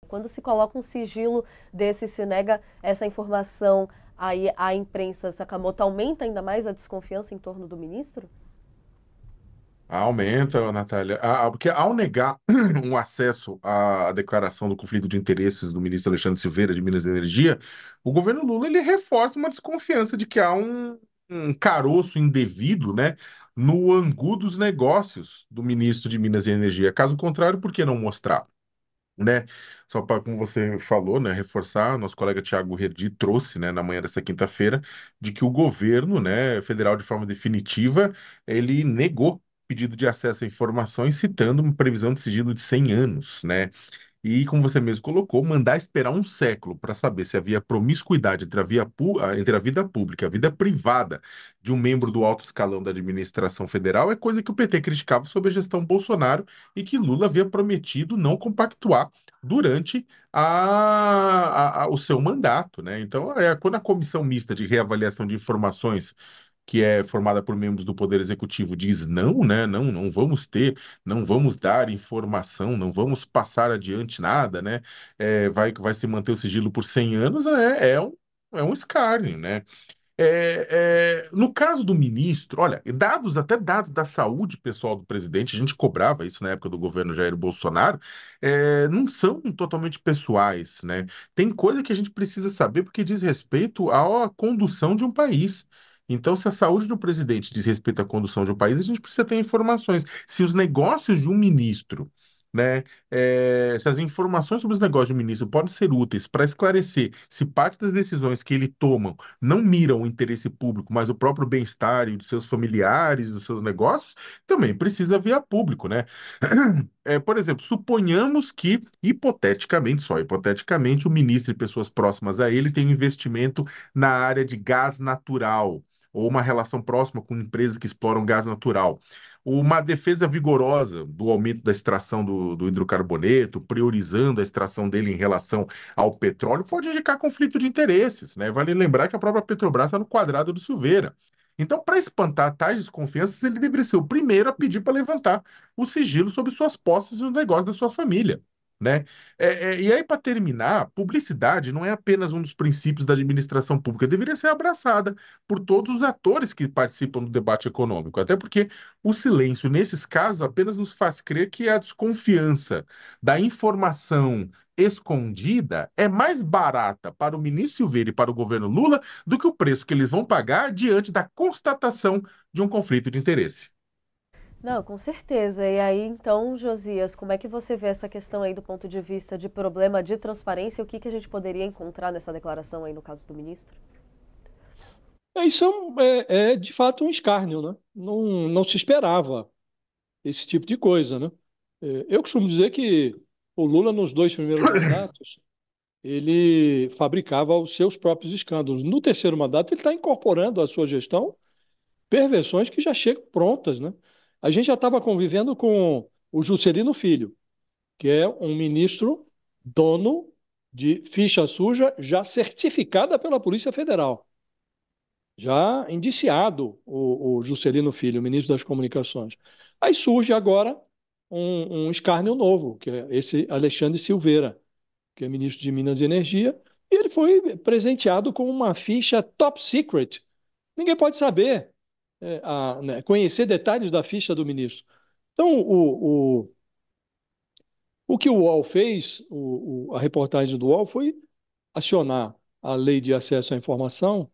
Quando se coloca um sigilo desse, se nega essa informação aí à imprensa, Sakamoto, aumenta ainda mais a desconfiança em torno do ministro? Aumenta, Natália. Porque ao negar um acesso à declaração do conflito de interesses do ministro Alexandre Silveira, de Minas e Energia, o governo Lula ele reforça uma desconfiança de que há um caroço indevido, né, no angu dos negócios do ministro de Minas e Energia. Caso contrário, por que não mostrar? Né? Só para, como você falou, né, reforçar, nosso colega Tiago Herdi trouxe, né, na manhã desta quinta-feira, de que o governo, né, federal, de forma definitiva, ele negou pedido de acesso a informações, citando uma previsão de sigilo de 100 anos, né? E, como você mesmo colocou, mandar esperar um século para saber se havia promiscuidade entre a vida pública e a vida privada de um membro do alto escalão da administração federal é coisa que o PT criticava sob a gestão Bolsonaro e que Lula havia prometido não compactuar durante o seu mandato, né? Então, quando a comissão mista de reavaliação de informações que é formada por membros do Poder Executivo, diz não, né? Não, não vamos ter, não vamos dar informação, não vamos passar adiante nada, né? Vai se manter o sigilo por 100 anos, é um escárnio, né? No caso do ministro, olha, até dados da saúde pessoal do presidente, a gente cobrava isso na época do governo Jair Bolsonaro, não são totalmente pessoais, né? Tem coisa que a gente precisa saber porque diz respeito à condução de um país. Então, se a saúde do presidente diz respeito à condução de um país, a gente precisa ter informações. Se os negócios de um ministro, né, se as informações sobre os negócios de um ministro podem ser úteis para esclarecer se parte das decisões que ele toma não miram o interesse público, mas o próprio bem-estar e de seus familiares, dos seus negócios, também precisa vir a público, né? Por exemplo, suponhamos que, hipoteticamente, só hipoteticamente, o ministro e pessoas próximas a ele têm um investimento na área de gás natural, ou uma relação próxima com empresas que exploram gás natural. Uma defesa vigorosa do aumento da extração do hidrocarboneto, priorizando a extração dele em relação ao petróleo, pode indicar conflito de interesses, né? Vale lembrar que a própria Petrobras está no quadrado do Silveira. Então, para espantar tais desconfianças, ele deveria ser o primeiro a pedir para levantar o sigilo sobre suas posses e os negócios da sua família, né? E aí, para terminar, publicidade não é apenas um dos princípios da administração pública, deveria ser abraçada por todos os atores que participam do debate econômico, até porque o silêncio, nesses casos, apenas nos faz crer que a desconfiança da informação escondida é mais barata para o ministro Silveira e para o governo Lula do que o preço que eles vão pagar diante da constatação de um conflito de interesse. Não, com certeza. E aí, então, Josias, como é que você vê essa questão aí do ponto de vista de problema de transparência? O que que a gente poderia encontrar nessa declaração aí no caso do ministro? Isso de fato um escárnio, né? Não se esperava esse tipo de coisa, né? Eu costumo dizer que o Lula, nos dois primeiros mandatos, ele fabricava os seus próprios escândalos. No terceiro mandato, ele está incorporando à sua gestão perversões que já chegam prontas, né? A gente já estava convivendo com o Juscelino Filho, que é um ministro dono de ficha suja já certificada pela Polícia Federal, já indiciado o Juscelino Filho, ministro das Comunicações. Aí surge agora um escárnio novo, que é esse Alexandre Silveira, que é ministro de Minas e Energia, e ele foi presenteado com uma ficha top secret. Ninguém pode saber, né, conhecer detalhes da ficha do ministro. Então, o que o UOL fez, a reportagem do UOL, foi acionar a lei de acesso à informação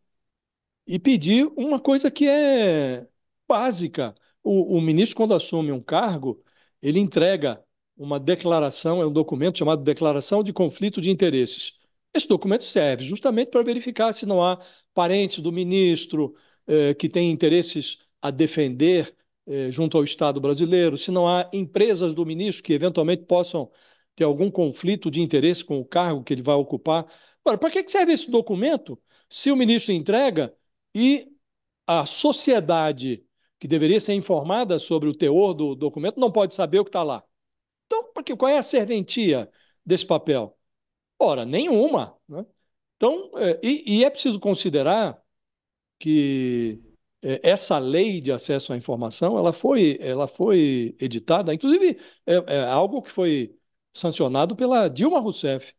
e pedir uma coisa que é básica. O ministro, quando assume um cargo, ele entrega uma declaração, é um documento chamado Declaração de Conflito de Interesses. Esse documento serve justamente para verificar se não há parentes do ministro que têm interesses a defender junto ao Estado brasileiro, se não há empresas do ministro que eventualmente possam ter algum conflito de interesse com o cargo que ele vai ocupar. Agora, para que serve esse documento se o ministro entrega e a sociedade que deveria ser informada sobre o teor do documento não pode saber o que está lá? Então, qual é a serventia desse papel? Ora, nenhuma, né? Então, é preciso considerar que essa lei de acesso à informação ela foi editada, inclusive é algo que foi sancionado pela Dilma Rousseff.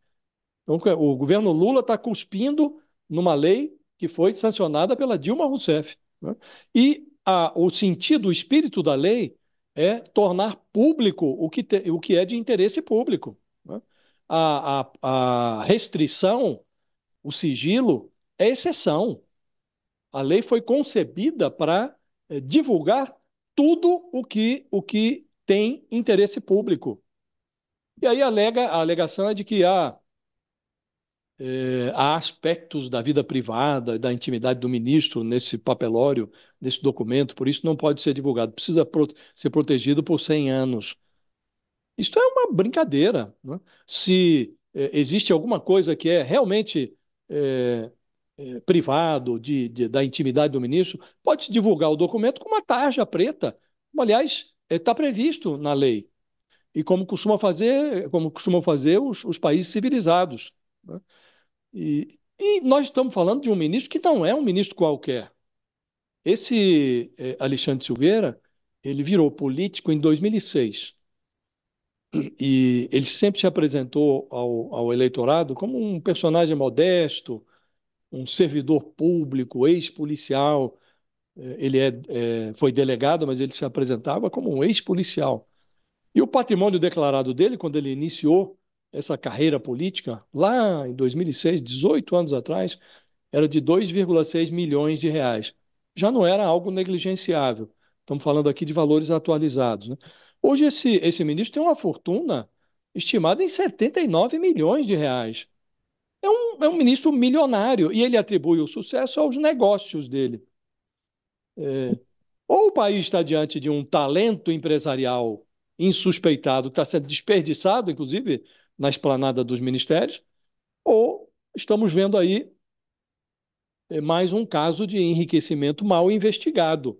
Então, o governo Lula está cuspindo numa lei que foi sancionada pela Dilma Rousseff, né? E o sentido, o espírito da lei é tornar público o que é de interesse público, né? A restrição, o sigilo, é exceção. A lei foi concebida para divulgar tudo o que tem interesse público. E aí a alegação é de que há aspectos da vida privada, da intimidade do ministro nesse papelório, nesse documento, por isso não pode ser divulgado. Precisa ser protegido por 100 anos. Isso é uma brincadeira, né? Se existe alguma coisa que é realmente é, privado da intimidade do ministro, pode-se divulgar o documento com uma tarja preta, como, aliás, está previsto na lei. E como costumam fazer os países civilizados, né? E nós estamos falando de um ministro que não é um ministro qualquer. Esse Alexandre Silveira, ele virou político em 2006 e ele sempre se apresentou ao eleitorado como um personagem modesto, um servidor público, ex-policial. Ele foi delegado, mas ele se apresentava como um ex-policial. E o patrimônio declarado dele, quando ele iniciou essa carreira política, lá em 2006, 18 anos atrás, era de 2,6 milhões de reais. Já não era algo negligenciável. Estamos falando aqui de valores atualizados, né? Hoje, esse ministro tem uma fortuna estimada em 79 milhões de reais. É um ministro milionário e ele atribui o sucesso aos negócios dele. Ou o país está diante de um talento empresarial insuspeitado, que está sendo desperdiçado, inclusive, na esplanada dos ministérios, ou estamos vendo aí mais um caso de enriquecimento mal investigado.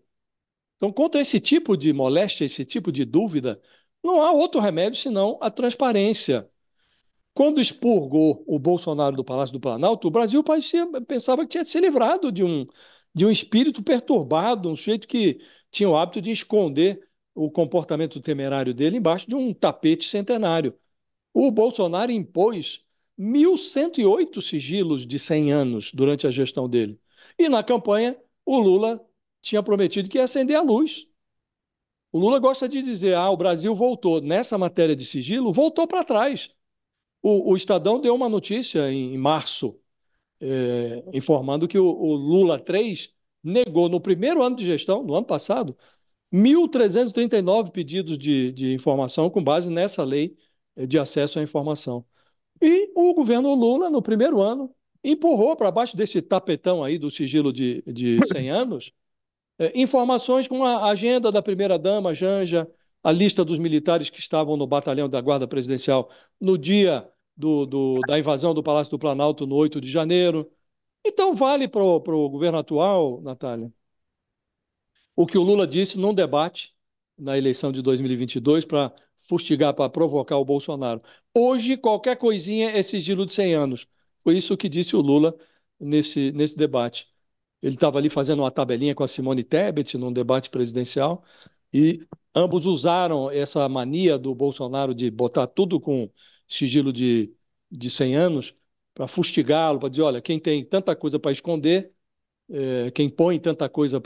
Então, contra esse tipo de moléstia, esse tipo de dúvida, não há outro remédio senão a transparência. Quando expurgou o Bolsonaro do Palácio do Planalto, o Brasil pensava que tinha se livrado de um espírito perturbado, um sujeito que tinha o hábito de esconder o comportamento temerário dele embaixo de um tapete centenário. O Bolsonaro impôs 1.108 sigilos de 100 anos durante a gestão dele. E na campanha, o Lula tinha prometido que ia acender a luz. O Lula gosta de dizer: o Brasil voltou. Nessa matéria de sigilo, voltou para trás. O Estadão deu uma notícia em março, informando que o Lula 3 negou, no primeiro ano de gestão, no ano passado, 1.339 pedidos de informação com base nessa lei de acesso à informação. E o governo Lula, no primeiro ano, empurrou para baixo desse tapetão aí do sigilo de 100 anos informações com a agenda da primeira-dama, Janja, a lista dos militares que estavam no batalhão da Guarda Presidencial no dia da invasão do Palácio do Planalto, no 8 de janeiro. Então, vale para o governo atual, Natália, o que o Lula disse num debate na eleição de 2022 para fustigar, para provocar o Bolsonaro. Hoje, qualquer coisinha é sigilo de 100 anos. Foi isso que disse o Lula nesse debate. Ele estava ali fazendo uma tabelinha com a Simone Tebet num debate presidencial e ambos usaram essa mania do Bolsonaro de botar tudo com sigilo de 100 anos para fustigá-lo, para dizer: olha, quem tem tanta coisa para esconder, quem põe tanta coisa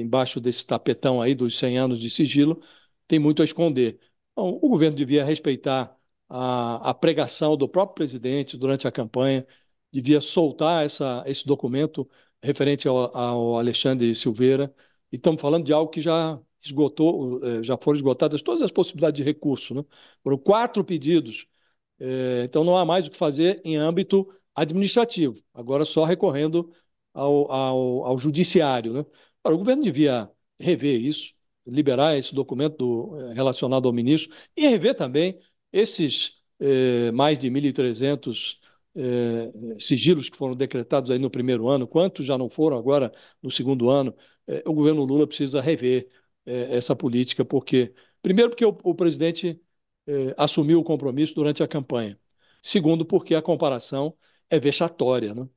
embaixo desse tapetão aí dos 100 anos de sigilo, tem muito a esconder. Então, o governo devia respeitar a pregação do próprio presidente durante a campanha, devia soltar esse documento referente ao Alexandre Silveira. E estamos falando de algo que já foram esgotadas todas as possibilidades de recurso, né? Foram 4 pedidos. Então não há mais o que fazer em âmbito administrativo, agora só recorrendo ao judiciário, né? O governo devia rever isso, liberar esse documento relacionado ao ministro e rever também esses mais de 1.300 sigilos que foram decretados aí no primeiro ano, quantos já não foram agora no segundo ano. O governo Lula precisa rever essa política, primeiro, porque o presidente assumiu o compromisso durante a campanha. Segundo, porque a comparação é vexatória, né?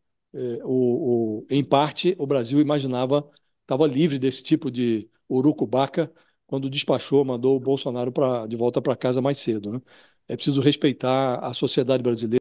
Em parte, o Brasil estava livre desse tipo de urucubaca quando despachou, mandou o Bolsonaro de volta para casa mais cedo, né? é preciso respeitar a sociedade brasileira.